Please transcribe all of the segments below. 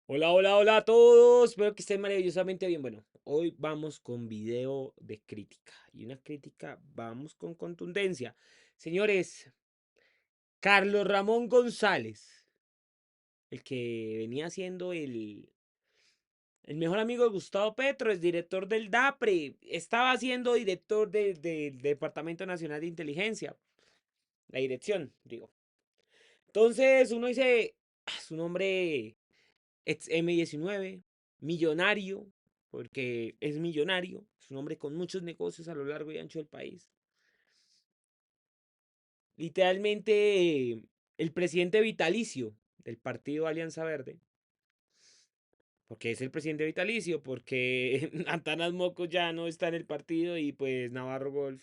Hola, hola, hola a todos. Espero que estén maravillosamente bien. Bueno, hoy vamos con video de crítica. Y una crítica, vamos con contundencia. Señores, Carlos Ramón González, el que venía siendo el mejor amigo de Gustavo Petro, es director del DAPRE. Estaba siendo director del Departamento Nacional de Inteligencia. La dirección, digo. Entonces uno dice, su nombre ex M19, millonario, porque es millonario, es un hombre con muchos negocios a lo largo y ancho del país. Literalmente el presidente vitalicio del partido Alianza Verde, porque es el presidente vitalicio, porque Antanas Mocos ya no está en el partido y pues Navarro Golf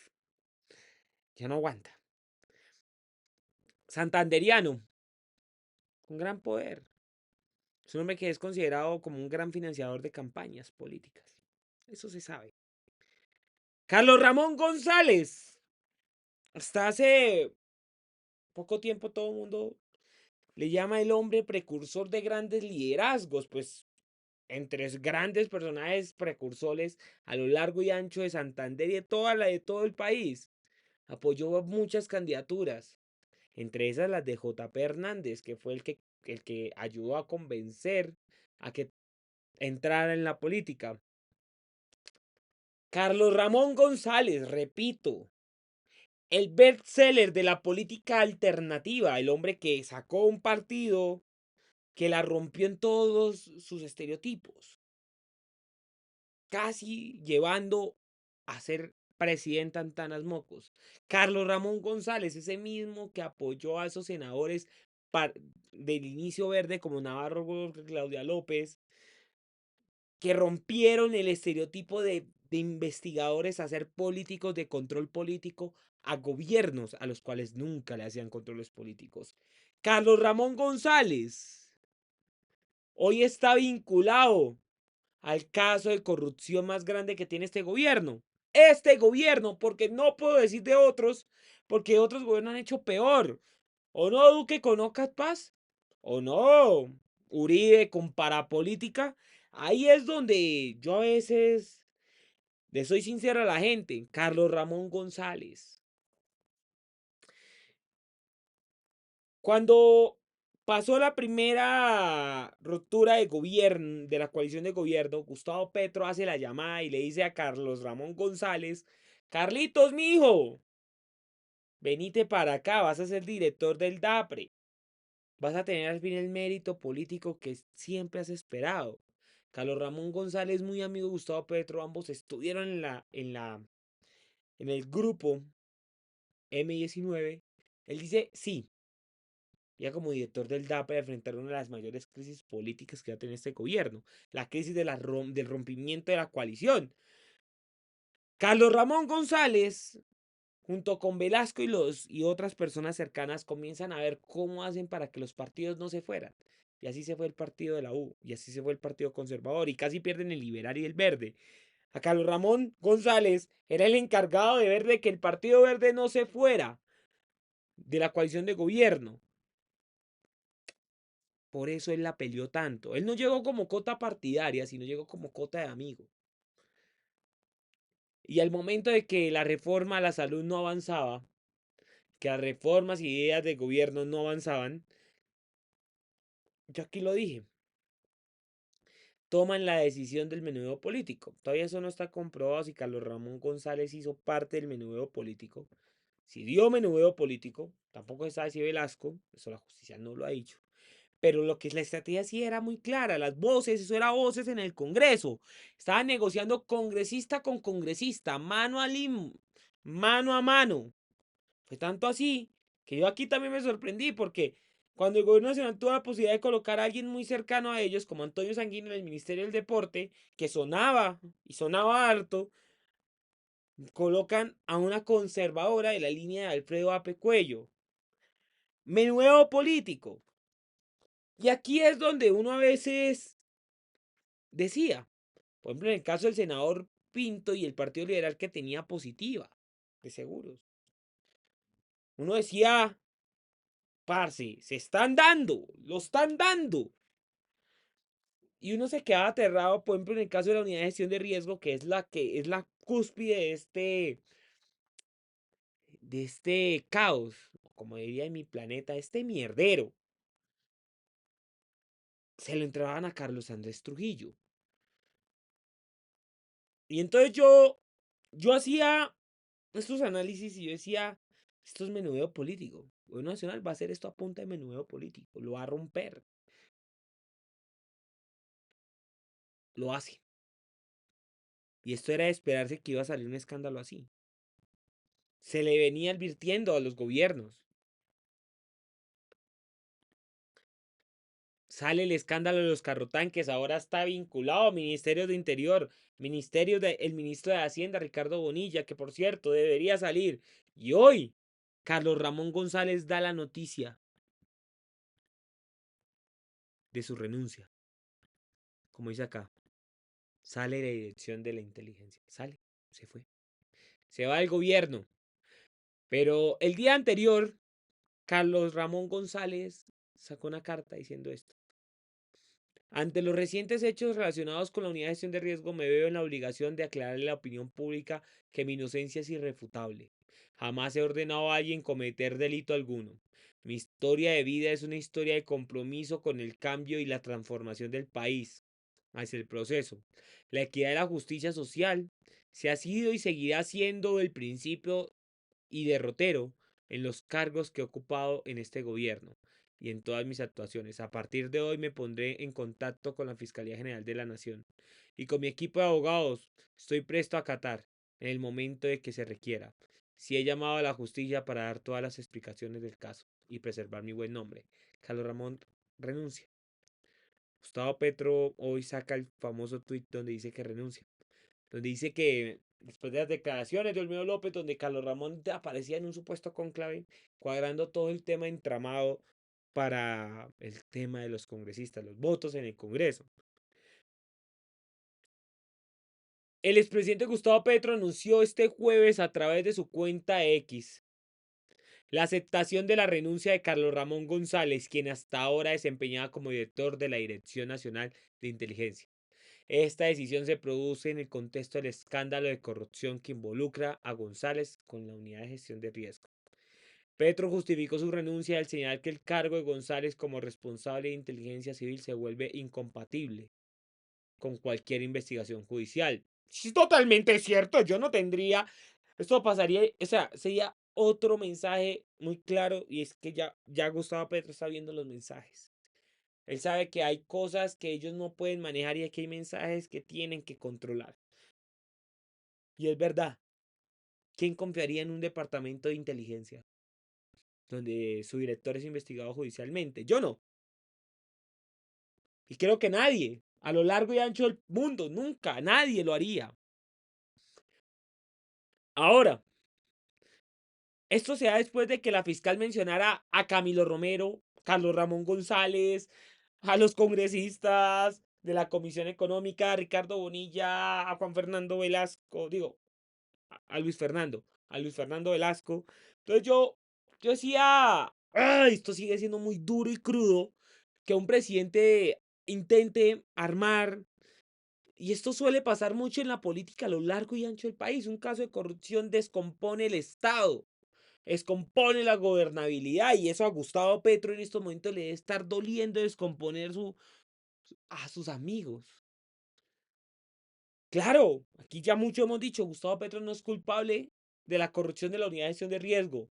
ya no aguanta. Santanderiano, con gran poder. Es un hombre que es considerado como un gran financiador de campañas políticas. Eso se sabe. Carlos Ramón González. Hasta hace poco tiempo todo el mundo le llama el hombre precursor de grandes liderazgos, pues entre grandes personajes precursores a lo largo y ancho de Santander y de todo el país. Apoyó muchas candidaturas, entre esas las de J. P. Hernández, que fue el que ayudó a convencer a que entrara en la política. Carlos Ramón González, repito, el bestseller de la política alternativa, el hombre que sacó un partido que la rompió en todos sus estereotipos, casi llevando a ser presidente Antanas Mocos. Carlos Ramón González, ese mismo que apoyó a esos senadores del inicio verde como Navarro, Claudia López, que rompieron el estereotipo de investigadores a ser políticos de control político a gobiernos a los cuales nunca le hacían controles políticos. Carlos Ramón González hoy está vinculado al caso de corrupción más grande que tiene este gobierno. Este gobierno, porque no puedo decir de otros, porque otros gobiernos han hecho peor. ¿O no Duque con Ocas Paz? ¿O no Uribe con parapolítica? Ahí es donde yo a veces le soy sincero a la gente. Carlos Ramón González. Cuando pasó la primera ruptura de gobierno, de la coalición de gobierno, Gustavo Petro hace la llamada y le dice a Carlos Ramón González, Carlitos, mijo, venite para acá, vas a ser director del DAPRE. Vas a tener al fin el mérito político que siempre has esperado. Carlos Ramón González, muy amigo de Gustavo Petro, ambos estuvieron en el grupo M19. Él dice, sí, ya como director del DAPA de enfrentar una de las mayores crisis políticas que ha tenido este gobierno, la crisis del rompimiento de la coalición. Carlos Ramón González, junto con Velasco y otras personas cercanas, comienzan a ver cómo hacen para que los partidos no se fueran. Y así se fue el partido de la U, y así se fue el partido conservador, y casi pierden el liberal y el verde. A Carlos Ramón González era el encargado de ver de que el partido verde no se fuera de la coalición de gobierno. Por eso él la peleó tanto. Él no llegó como cota partidaria, sino llegó como cota de amigo. Y al momento de que la reforma a la salud no avanzaba, que las reformas y ideas de gobierno no avanzaban, yo aquí lo dije, toman la decisión del menudeo político. Todavía eso no está comprobado si Carlos Ramón González hizo parte del menudeo político. Si dio menudeo político, tampoco se sabe si Velasco, eso la justicia no lo ha dicho. Pero lo que es la estrategia sí era muy clara, las voces, eso era voces en el Congreso. Estaban negociando congresista con congresista, mano a mano a mano. Fue tanto así que yo aquí también me sorprendí porque cuando el gobierno nacional tuvo la posibilidad de colocar a alguien muy cercano a ellos, como Antonio Sanguino en el Ministerio del Deporte, que sonaba y sonaba harto, colocan a una conservadora de la línea de Alfredo Ape Cuello. Menudo político. Y aquí es donde uno a veces decía, por ejemplo, en el caso del senador Pinto y el Partido Liberal que tenía positiva de seguros. Uno decía, parce, se están dando, lo están dando. Y uno se quedaba aterrado, por ejemplo, en el caso de la unidad de gestión de riesgo, que es la cúspide de este caos, como diría en mi planeta, este mierdero. Se lo entregaban a Carlos Andrés Trujillo. Y entonces yo hacía estos análisis y yo decía, esto es menudeo político. El gobierno nacional va a hacer esto a punta de menudeo político, lo va a romper, lo hace. Y esto era de esperarse que iba a salir un escándalo así. Se le venía advirtiendo a los gobiernos. Sale el escándalo de los carrotanques, ahora está vinculado a Ministerio de Interior, el ministro de Hacienda, Ricardo Bonilla, que por cierto debería salir. Y hoy, Carlos Ramón González da la noticia de su renuncia. Como dice acá, sale de dirección de la inteligencia. Sale, se fue. Se va del gobierno. Pero el día anterior, Carlos Ramón González sacó una carta diciendo esto. Ante los recientes hechos relacionados con la unidad de gestión de riesgo, me veo en la obligación de aclararle a la opinión pública que mi inocencia es irrefutable. Jamás he ordenado a alguien cometer delito alguno. Mi historia de vida es una historia de compromiso con el cambio y la transformación del país hacia el proceso. La equidad y la justicia social se ha sido y seguirá siendo el principio y derrotero en los cargos que he ocupado en este gobierno y en todas mis actuaciones. A partir de hoy me pondré en contacto con la Fiscalía General de la Nación y con mi equipo de abogados. Estoy presto a acatar en el momento de que se requiera. Si he llamado a la justicia para dar todas las explicaciones del caso y preservar mi buen nombre. Carlos Ramón renuncia. Gustavo Petro hoy saca el famoso tuit donde dice que renuncia, donde dice que después de las declaraciones de Olmedo López, donde Carlos Ramón aparecía en un supuesto conclave, cuadrando todo el tema entramado para el tema de los congresistas, los votos en el Congreso. El expresidente Gustavo Petro anunció este jueves a través de su cuenta X la aceptación de la renuncia de Carlos Ramón González, quien hasta ahora desempeñaba como director de la Dirección Nacional de Inteligencia. Esta decisión se produce en el contexto del escándalo de corrupción que involucra a González con la unidad de gestión de riesgo. Petro justificó su renuncia al señalar que el cargo de González como responsable de inteligencia civil se vuelve incompatible con cualquier investigación judicial. Es totalmente cierto, yo no tendría, esto pasaría, o sea, sería otro mensaje muy claro y es que ya Gustavo Petro está viendo los mensajes. Él sabe que hay cosas que ellos no pueden manejar y que hay mensajes que tienen que controlar. Y es verdad, ¿quién confiaría en un departamento de inteligencia donde su director es investigado judicialmente? Yo no. Y creo que nadie, a lo largo y ancho del mundo, nunca, nadie lo haría. Ahora, esto se da después de que la fiscal mencionara a Camilo Romero, Carlos Ramón González, a los congresistas de la Comisión Económica, a Ricardo Bonilla, a Juan Fernando Velasco, digo, a Luis Fernando Velasco. Entonces yo decía, ay, esto sigue siendo muy duro y crudo que un presidente intente armar, y esto suele pasar mucho en la política a lo largo y ancho del país. Un caso de corrupción descompone el Estado, descompone la gobernabilidad, y eso a Gustavo Petro en estos momentos le debe estar doliendo descomponer a sus amigos. Claro, aquí ya mucho hemos dicho, Gustavo Petro no es culpable de la corrupción de la unidad de gestión de riesgo,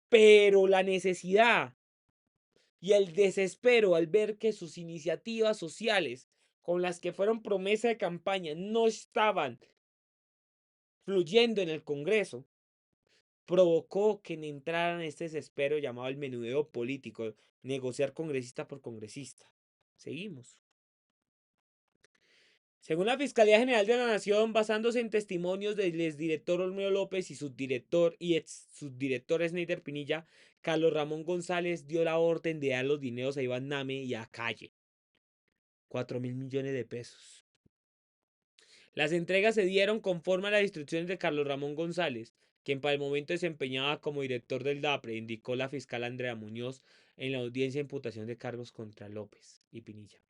pero la necesidad y el desespero al ver que sus iniciativas sociales con las que fueron promesa de campaña no estaban fluyendo en el Congreso, provocó que entraran este desespero llamado el menudeo político, negociar congresista por congresista. Seguimos. Según la Fiscalía General de la Nación, basándose en testimonios del exdirector Olmedo López y subdirector y ex subdirector Snyder Pinilla, Carlos Ramón González dio la orden de dar los dineros a Iván Name y a Calle. 4.000 millones de pesos. Las entregas se dieron conforme a las instrucciones de Carlos Ramón González, quien para el momento desempeñaba como director del DAPRE, indicó la fiscal Andrea Muñoz en la audiencia de imputación de cargos contra López y Pinilla.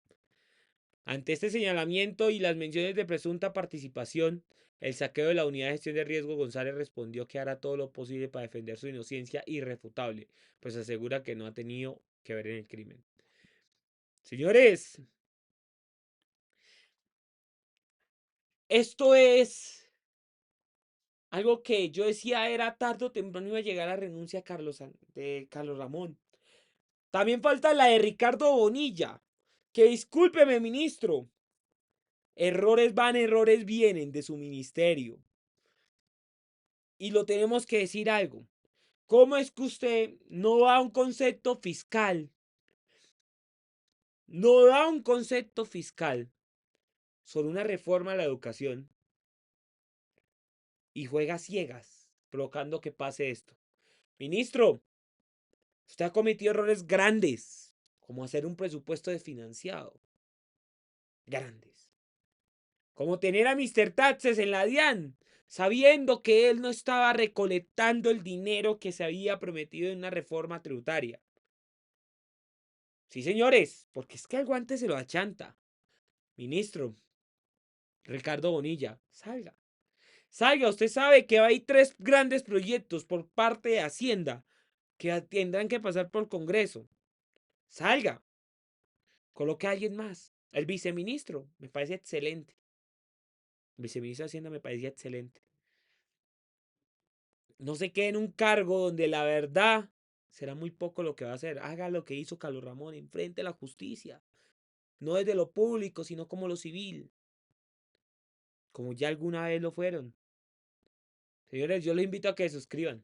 Ante este señalamiento y las menciones de presunta participación, el saqueo de la unidad de gestión de riesgo, González respondió que hará todo lo posible para defender su inocencia irrefutable, pues asegura que no ha tenido que ver en el crimen. Señores, esto es algo que yo decía era tarde o temprano iba a llegar a la renuncia de Carlos Ramón. También falta la de Ricardo Bonilla. Que discúlpeme, ministro. Errores van, errores vienen de su ministerio. Y lo tenemos que decir algo. ¿Cómo es que usted no da un concepto fiscal? No da un concepto fiscal sobre una reforma a la educación y juega ciegas, provocando que pase esto. Ministro, usted ha cometido errores grandes, como hacer un presupuesto desfinanciado. Grandes. Como tener a Mr. Taxes en la DIAN, sabiendo que él no estaba recolectando el dinero que se había prometido en una reforma tributaria. Sí, señores, porque es que al guante se lo achanta. Ministro, Ricardo Bonilla, salga. Salga, usted sabe que hay 3 grandes proyectos por parte de Hacienda que tendrán que pasar por el Congreso. Salga, coloque a alguien más. El viceministro, me parece excelente. El viceministro de Hacienda me parecía excelente. No se quede en un cargo donde la verdad será muy poco lo que va a hacer. Haga lo que hizo Carlos Ramón, enfrente a la justicia. No desde lo público, sino como lo civil. Como ya alguna vez lo fueron. Señores, yo los invito a que se suscriban.